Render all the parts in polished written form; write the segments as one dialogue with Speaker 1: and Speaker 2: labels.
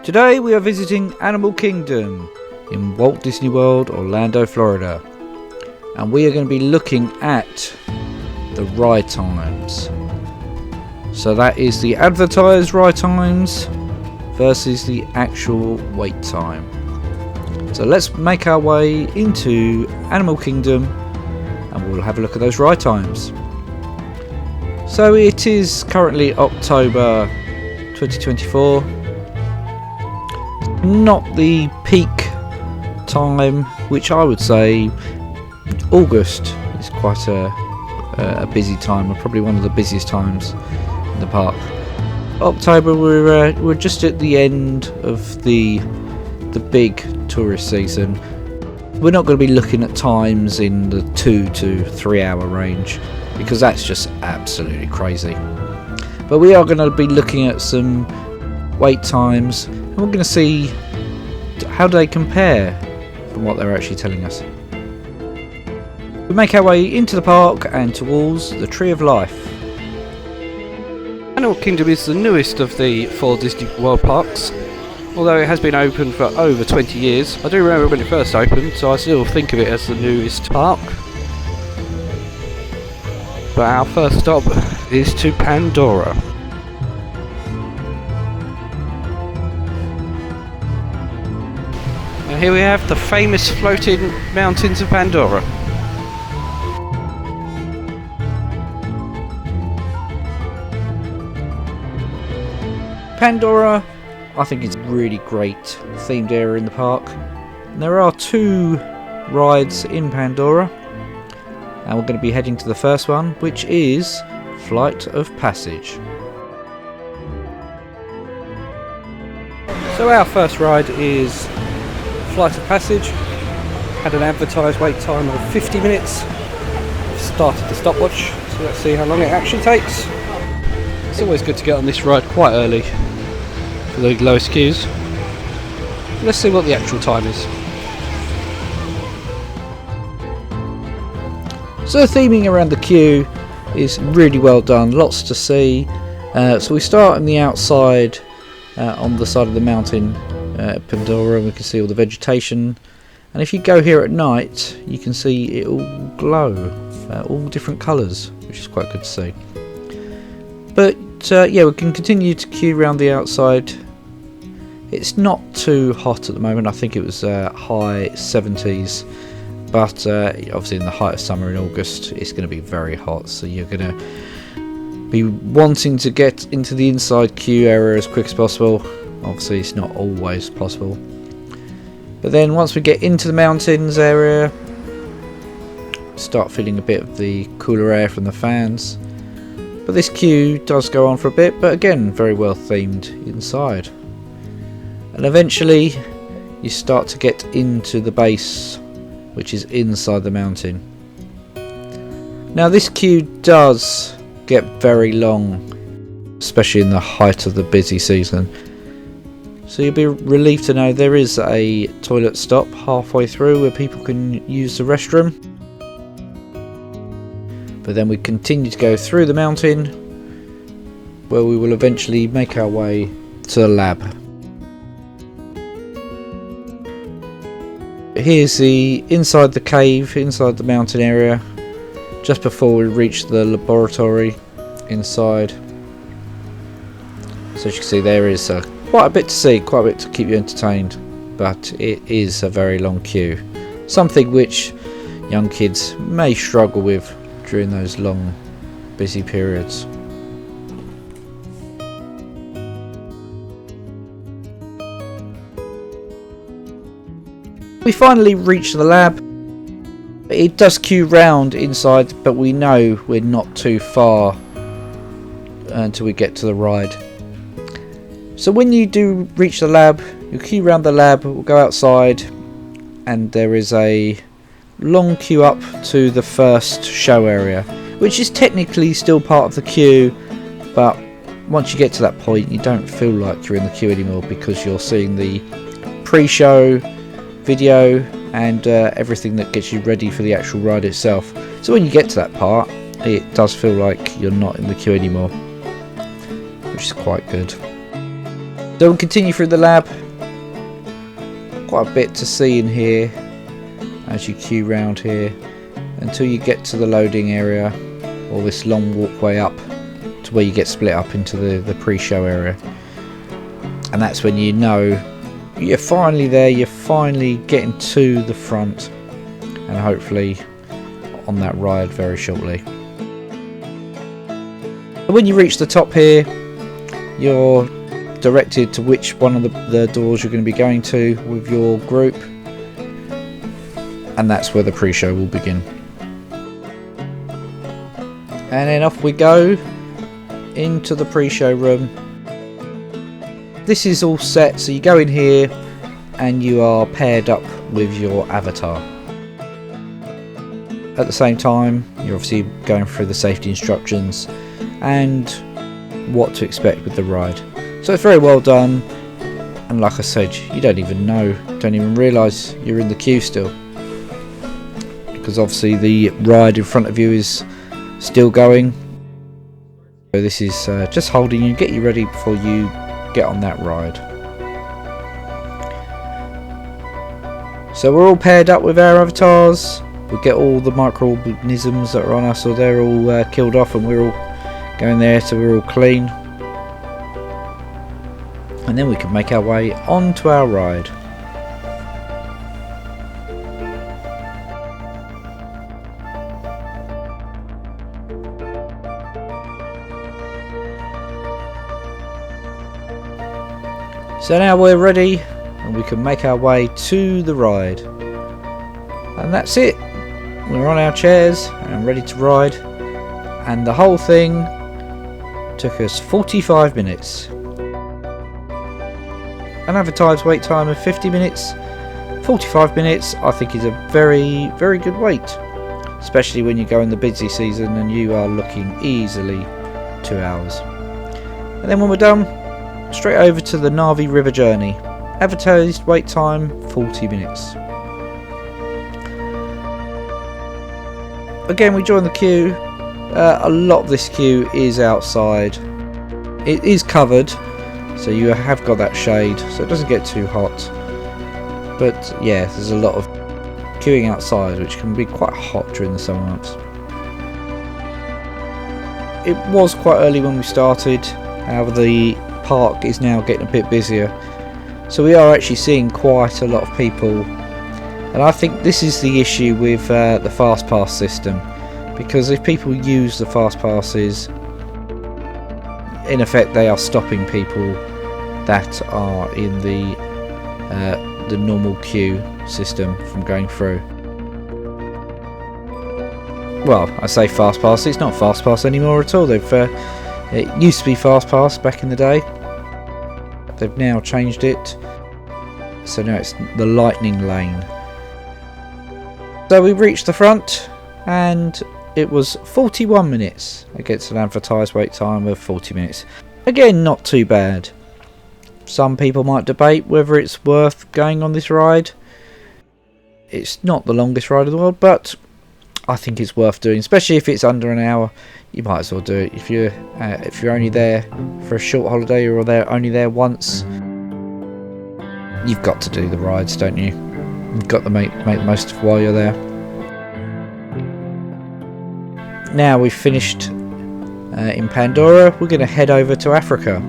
Speaker 1: Today we are visiting Animal Kingdom in Walt Disney World, Orlando, Florida. And we are going to be looking at the ride times. So that is the advertised ride times versus the actual wait time. So let's make our way into Animal Kingdom and we'll have a look at those ride times. So it is currently October 2024. Not the peak time, which I would say August is quite a busy time, probably one of the busiest times in the park. October we're just at the end of the big tourist season. We're not going to be looking at times in the 2 to 3 hour range because that's just absolutely crazy. But we are going to be looking at some wait times and we're going to see how they compare from what they're actually telling us. We make our way into the park and towards the Tree of Life.
Speaker 2: Animal Kingdom is the newest of the 4 Disney World parks. Although it has been open for over 20 years, I do remember when it first opened, so I still think of it as the newest park. But our first stop is to Pandora. And here we have the famous floating mountains of Pandora.
Speaker 1: Pandora, I think it's a really great themed area in the park. And there are 2 rides in Pandora. And we're going to be heading to the first one, which is Flight of Passage.
Speaker 2: So our first ride is Flight of Passage. Had an advertised wait time of 50 minutes. Started the stopwatch, so let's see how long it actually takes. It's always good to get on this ride quite early for the lowest queues. Let's see what the actual time is.
Speaker 1: So the theming around the queue is really well done, lots to see. So we start on the outside on the side of the mountain at Pandora, and we can see all the vegetation. And if you go here at night, you can see it all glow, all different colours, which is quite good to see. But yeah, we can continue to queue around the outside. It's not too hot at the moment. I think it was high 70s. But obviously in the height of summer in August it's going to be very hot, so you're going to be wanting to get into the inside queue area as quick as possible. Obviously it's not always possible. But then once we get into the mountains area, start feeling a bit of the cooler air from the fans. But this queue does go on for a bit, but again very well themed inside. And eventually you start to get into the base, which is inside the mountain. Now this queue does get very long, especially in the height of the busy season. So you'll be relieved to know there is a toilet stop halfway through where people can use the restroom. But then we continue to go through the mountain where we will eventually make our way to the lab. Here's the inside the cave, inside the mountain area, just before we reach the laboratory inside. So as you can see, there is quite a bit to see, quite a bit to keep you entertained, but it is a very long queue. Something which young kids may struggle with during those long, busy periods. We finally reach the lab. It does queue round inside, but we know we're not too far until we get to the ride. So when you do reach the lab, you queue round the lab, we'll go outside, and there is a long queue up to the first show area, which is technically still part of the queue, but once you get to that point you don't feel like you're in the queue anymore because you're seeing the pre-show video and everything that gets you ready for the actual ride itself. So when you get to that part, it does feel like you're not in the queue anymore, which is quite good. So we'll continue through the lab. Quite a bit to see in here as you queue round here until you get to the loading area, or this long walkway up to where you get split up into the pre-show area. And that's when you know you're finally there, you're finally getting to the front, and hopefully on that ride very shortly. When you reach the top here, you're directed to which one of the doors you're going to be going to with your group, and that's where the pre-show will begin. And then off we go into the pre-show room. This is all set, so you go in here and you are paired up with your avatar. At the same time, you're obviously going through the safety instructions and what to expect with the ride. So it's very well done, and like I said, you don't even realise you're in the queue still, because obviously the ride in front of you is still going. So this is just holding you, get you ready before you get on that ride. So we're all paired up with our avatars. We get all the microorganisms that are on us, so they're all killed off, and we're all going there, so we're all clean. And then we can make our way onto our ride. So now we're ready and we can make our way to the ride. And that's it. We're on our chairs and ready to ride. And the whole thing took us 45 minutes. An advertised wait time of 50 minutes. 45 minutes I think is a very, very good wait. Especially when you go in the busy season and you are looking easily 2 hours. And then when we're done, straight over to the Navi River journey. Advertised wait time 40 minutes. Again, we join the queue. A lot of this queue is outside. It is covered, so you have got that shade, so it doesn't get too hot. But yeah, there's a lot of queuing outside, which can be quite hot during the summer months. It was quite early when we started, however the park is now getting a bit busier, so we are actually seeing quite a lot of people. And I think this is the issue with the fast pass system, because if people use the fast passes, in effect they are stopping people that are in the normal queue system from going through. Well, I say fast pass, it's not fast pass anymore at all. It used to be fast pass back in the day. They've now changed it, so now it's the lightning lane. So we reached the front and it was 41 minutes against an advertised wait time of 40 minutes. Again, not too bad. Some people might debate whether it's worth going on this ride. It's not the longest ride in the world, but I think it's worth doing, especially if it's under an hour. You might as well do it. If you're only there for a short holiday, or only there once, you've got to do the rides, don't you? You've got to make the most of while you're there. Now we've finished in Pandora, we're going to head over to Africa,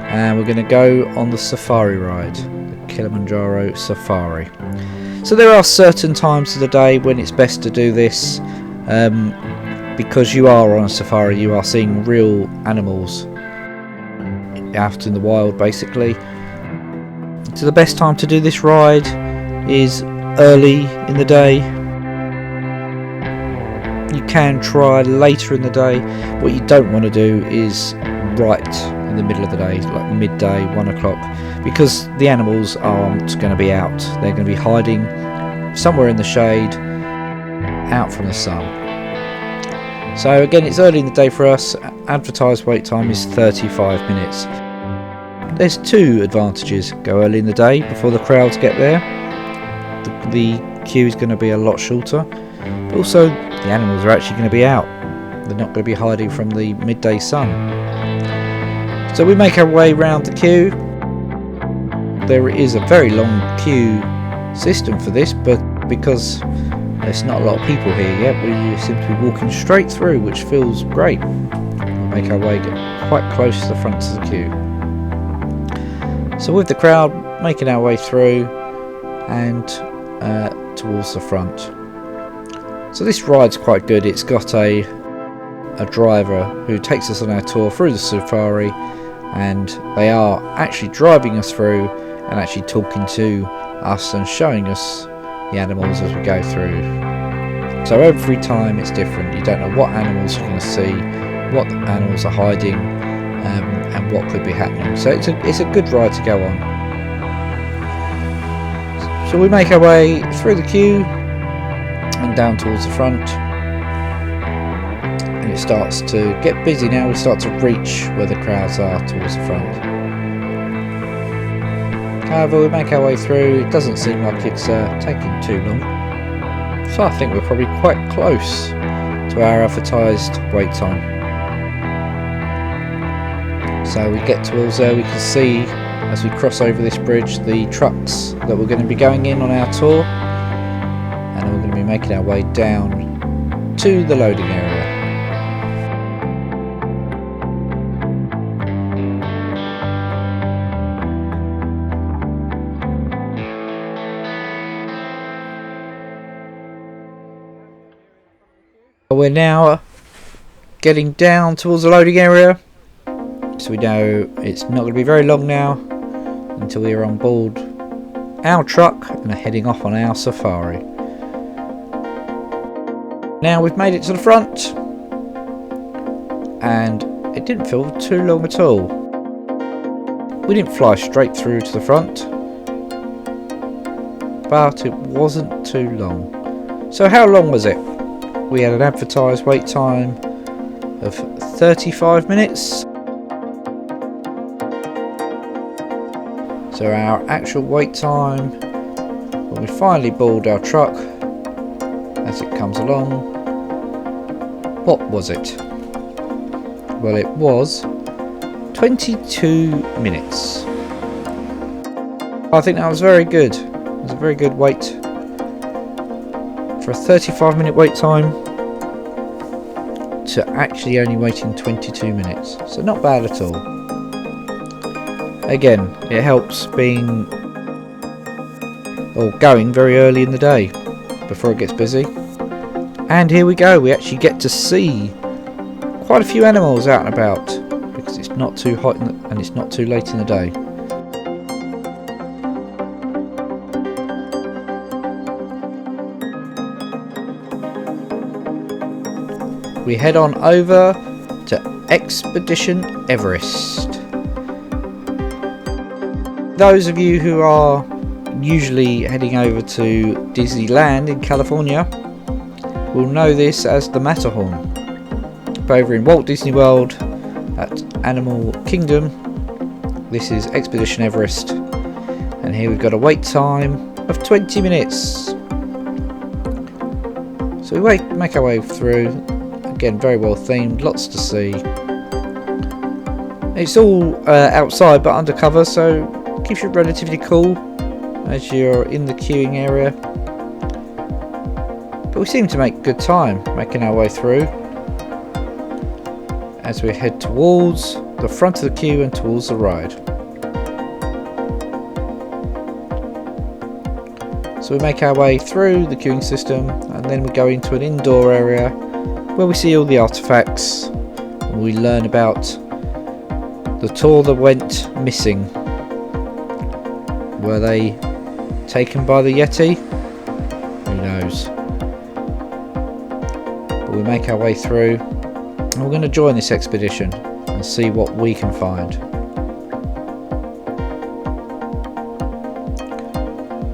Speaker 1: and we're going to go on the safari ride, the Kilimanjaro Safari. So there are certain times of the day when it's best to do this, because you are on a safari, you are seeing real animals out in the wild basically. So the best time to do this ride is early in the day. You can try later in the day. What you don't want to do is right in the middle of the day, like midday, 1 o'clock, because the animals aren't going to be out. They're going to be hiding somewhere in the shade, out from the sun. So again, it's early in the day for us. Advertised wait time is 35 minutes. There's two advantages. Go early in the day before the crowds get there. The queue is going to be a lot shorter, but also the animals are actually going to be out. They're not going to be hiding from the midday sun. So we make our way round the queue. There is a very long queue system for this, but because there's not a lot of people here yet, we seem to be walking straight through, which feels great. We make our way quite close to the front of the queue. So with the crowd making our way through and towards the front. So this ride's quite good. It's got a driver who takes us on our tour through the safari, and they are actually driving us through and actually talking to us and showing us the animals as we go through. So every time it's different. You don't know what animals you're going to see, what animals are hiding, and what could be happening. So it's a good ride to go on. So we make our way through the queue and down towards the front, and it starts to get busy now. We start to reach where the crowds are towards the front. However, we make our way through. It doesn't seem like it's taking too long, so I think we're probably quite close to our advertised wait time. So we get towards there. We can see as we cross over this bridge the trucks that we're going to be going in on our tour, and we're going to be making our way down to the loading area. We're now getting down towards the loading area, so we know it's not going to be very long now until we are on board our truck and are heading off on our safari. Now we've made it to the front, and it didn't feel too long at all. We didn't fly straight through to the front, but it wasn't too long. So how long was it? We had an advertised wait time of 35 minutes. So our actual wait time, when we finally board our truck, as it comes along, what was it? Well, it was 22 minutes. I think that was very good. It was a very good wait for a 35-minute wait time to actually only waiting 22 minutes. So not bad at all. Again, it helps being or going very early in the day before it gets busy. And here we go, we actually get to see quite a few animals out and about because it's not too hot and it's not too late in the day. We head on over to Expedition Everest. Those of you who are usually heading over to Disneyland in California will know this as the Matterhorn. But over in Walt Disney World at Animal Kingdom, this is Expedition Everest, and here we've got a wait time of 20 minutes. So we make our way through. Again, very well themed, lots to see. It's all outside but undercover, so it keeps you relatively cool as you're in the queuing area. But we seem to make good time making our way through as we head towards the front of the queue and towards the ride. So we make our way through the queuing system, and then we go into an indoor area where we see all the artifacts and we learn about the tour that went missing. Were they taken by the Yeti? Who knows? But we make our way through, and we're going to join this expedition and see what we can find.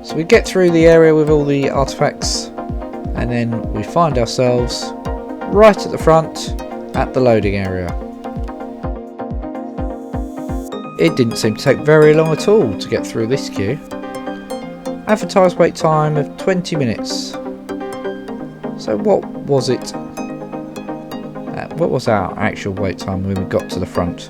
Speaker 1: So we get through the area with all the artifacts, and then we find ourselves right at the front at the loading area. It didn't seem to take very long at all to get through this queue. Advertised wait time of 20 minutes. So what was it? What was our actual wait time when we got to the front?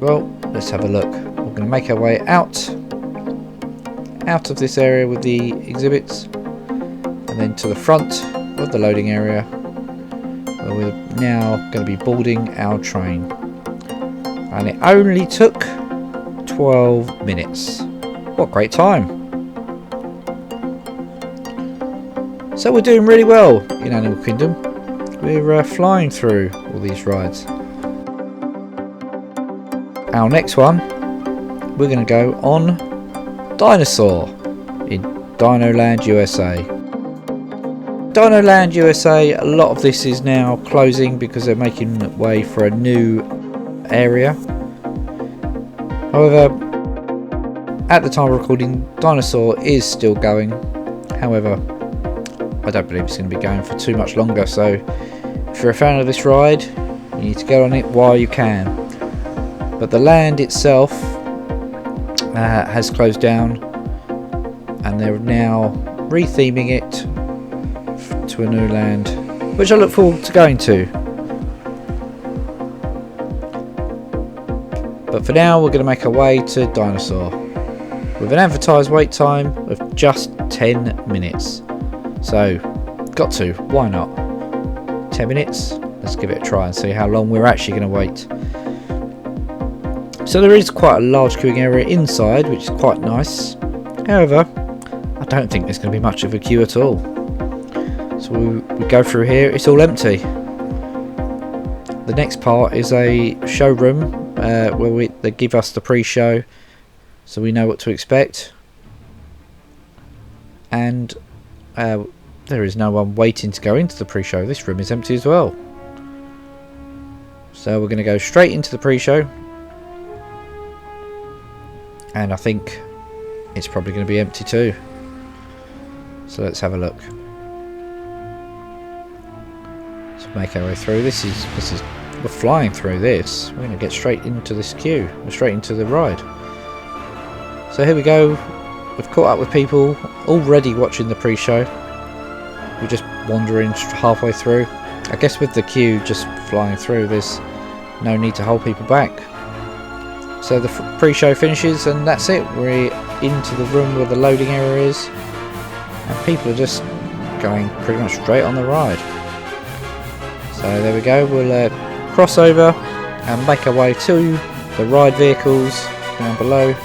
Speaker 1: Well, let's have a look. We're going to make our way out of this area with the exhibits, and then to the front of the loading area, where we're now going to be boarding our train. And it only took 12 minutes. What great time! So we're doing really well in Animal Kingdom. We're flying through all these rides. Our next one, we're going to go on Dinosaur in Dinoland USA. Dinoland USA, a lot of this is now closing because they're making way for a new area. However, at the time of recording, Dinosaur is still going. However, I don't believe it's going to be going for too much longer, so if you're a fan of this ride, you need to get on it while you can. But the land itself has closed down, and they're now retheming it to a new land, which I look forward to going to. But for now, we're going to make our way to Dinosaur with an advertised wait time of just 10 minutes. So, got to, why not? 10 minutes, let's give it a try and see how long we're actually going to wait. So there is quite a large queuing area inside, which is quite nice. However, I don't think there's going to be much of a queue at all. So we go through here, it's all empty. The next part is a showroom where they give us the pre-show, so we know what to expect. And there is no one waiting to go into the pre-show. This room is empty as well. So we're going to go straight into the pre-show. And I think it's probably going to be empty too. So let's have a look. Let's make our way through. This is we're flying through this. We're going to get straight into this queue, straight into the ride. So here we go. We've caught up with people already watching the pre-show. We're just wandering halfway through. I guess with the queue just flying through, there's no need to hold people back. So the pre-show finishes and that's it. We're into the room where the loading area is, and people are just going pretty much straight on the ride. So there we go. We'll cross over and make our way to the ride vehicles down below.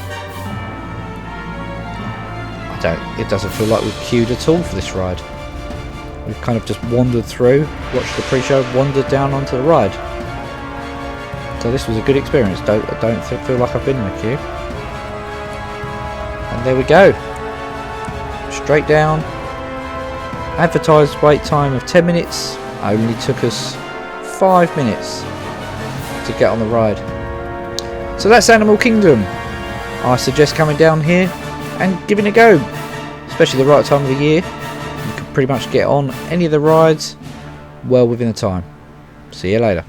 Speaker 1: It doesn't feel like we've queued at all for this ride. We've kind of just wandered through, watched the pre-show, wandered down onto the ride. So this was a good experience. I don't feel like I've been in a queue. And there we go. Straight down. Advertised wait time of 10 minutes. Only took us 5 minutes to get on the ride. So that's Animal Kingdom. I suggest coming down here and giving it a go. Especially the right time of the year. You can pretty much get on any of the rides well within the time. See you later.